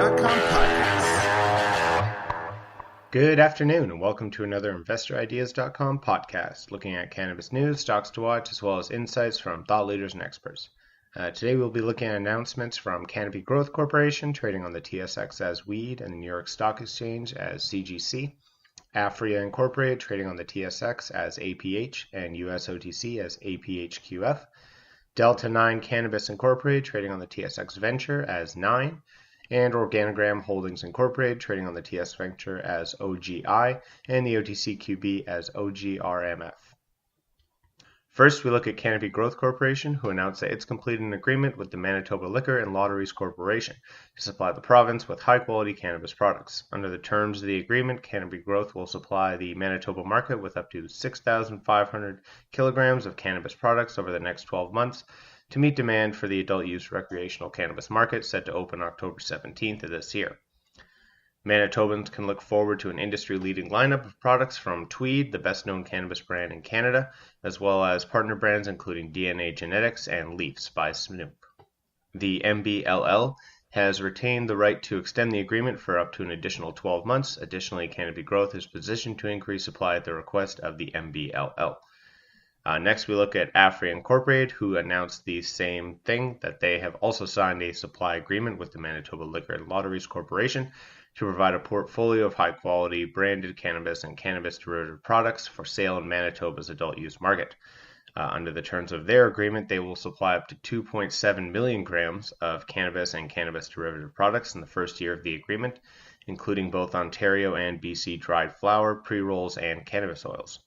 InvestorIdeas.com podcast. Good afternoon, and welcome to another InvestorIdeas.com podcast, looking at cannabis news, stocks to watch, as well as insights from thought leaders and experts. Today we'll be looking at announcements from Cannabis Growth Corporation, trading on the TSX as Weed and the New York Stock Exchange as CGC, Afria Incorporated, trading on the TSX as APH and US OTC as APHQF, Delta 9 Cannabis Incorporated, trading on the TSX Venture as 9, and Organigram Holdings Incorporated, trading on the TS Venture as OGI and the OTCQB as OGRMF. First, we look at Cannabis Growth Corporation, who announced that it's completed an agreement with the Manitoba Liquor and Lotteries Corporation to supply the province with high-quality cannabis products. Under the terms of the agreement, Cannabis Growth will supply the Manitoba market with up to 6,500 kilograms of cannabis products over the next 12 months to meet demand for the adult-use recreational cannabis market set to open October 17th of this year. Manitobans can look forward to an industry-leading lineup of products from Tweed, the best-known cannabis brand in Canada, as well as partner brands including DNA Genetics and Leafs by Snoop. The MBLL has retained the right to extend the agreement for up to an additional 12 months. Additionally, Cannabis Growth is positioned to increase supply at the request of the MBLL. Next, we look at Afria Incorporated, who announced the same thing, that they have also signed a supply agreement with the Manitoba Liquor and Lotteries Corporation to provide a portfolio of high-quality branded cannabis and cannabis derivative products for sale in Manitoba's adult-use market. Under the terms of their agreement, they will supply up to 2.7 million grams of cannabis and cannabis derivative products in the first year of the agreement, including both Ontario and BC dried flower, pre-rolls, and cannabis oils.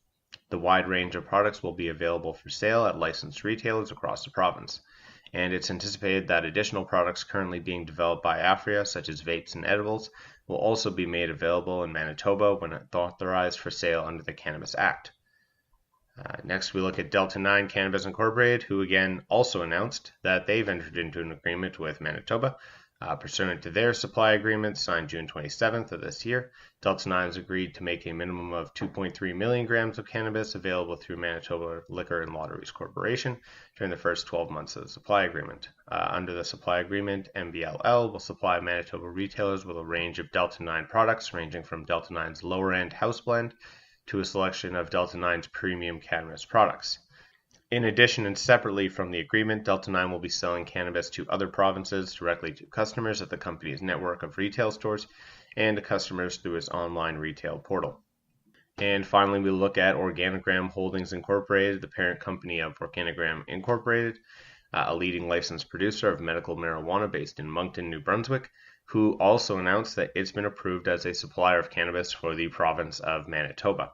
The wide range of products will be available for sale at licensed retailers across the province, and it's anticipated that additional products currently being developed by Afria, such as vapes and edibles, will also be made available in Manitoba when authorized for sale under the Cannabis Act. Next, we look at Delta 9 Cannabis Incorporated, who again also announced that they've entered into an agreement with Manitoba. Pursuant to their supply agreement signed June 27th of this year, Delta 9 has agreed to make a minimum of 2.3 million grams of cannabis available through Manitoba Liquor and Lotteries Corporation during the first 12 months of the supply agreement. Under the supply agreement, MBLL will supply Manitoba retailers with a range of Delta 9 products ranging from Delta 9's lower-end house blend to a selection of Delta 9's premium cannabis products. In addition and separately from the agreement, Delta 9 will be selling cannabis to other provinces directly to customers at the company's network of retail stores and to customers through its online retail portal. And finally, we look at Organigram Holdings Incorporated, the parent company of Organigram Incorporated, a leading licensed producer of medical marijuana based in Moncton, New Brunswick, who also announced that it's been approved as a supplier of cannabis for the province of Manitoba.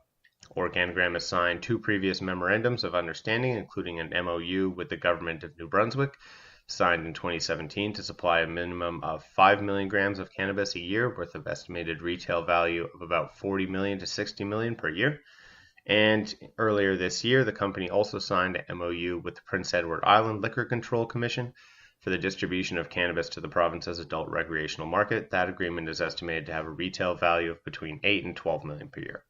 Organigram has signed 2 previous memorandums of understanding, including an MOU with the government of New Brunswick, signed in 2017 to supply a minimum of 5 million grams of cannabis a year, worth of estimated retail value of about 40 million to 60 million per year. And earlier this year, the company also signed an MOU with the Prince Edward Island Liquor Control Commission for the distribution of cannabis to the province's adult recreational market. That agreement is estimated to have a retail value of between 8 and 12 million per year.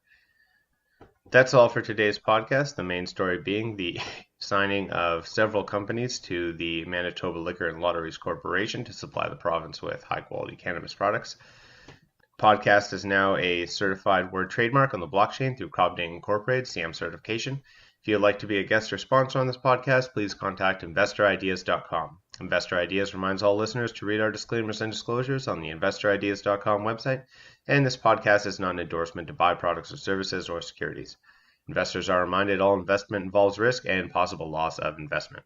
That's all for today's podcast, the main story being the signing of several companies to the Manitoba Liquor and Lotteries Corporation to supply the province with high-quality cannabis products. Podcast is now a certified word trademark on the blockchain through Cobding Incorporated CM certification. If you'd like to be a guest or sponsor on this podcast, please contact InvestorIdeas.com. Investor Ideas reminds all listeners to read our disclaimers and disclosures on the InvestorIdeas.com website, and this podcast is not an endorsement to buy products or services or securities. Investors are reminded all investment involves risk and possible loss of investment.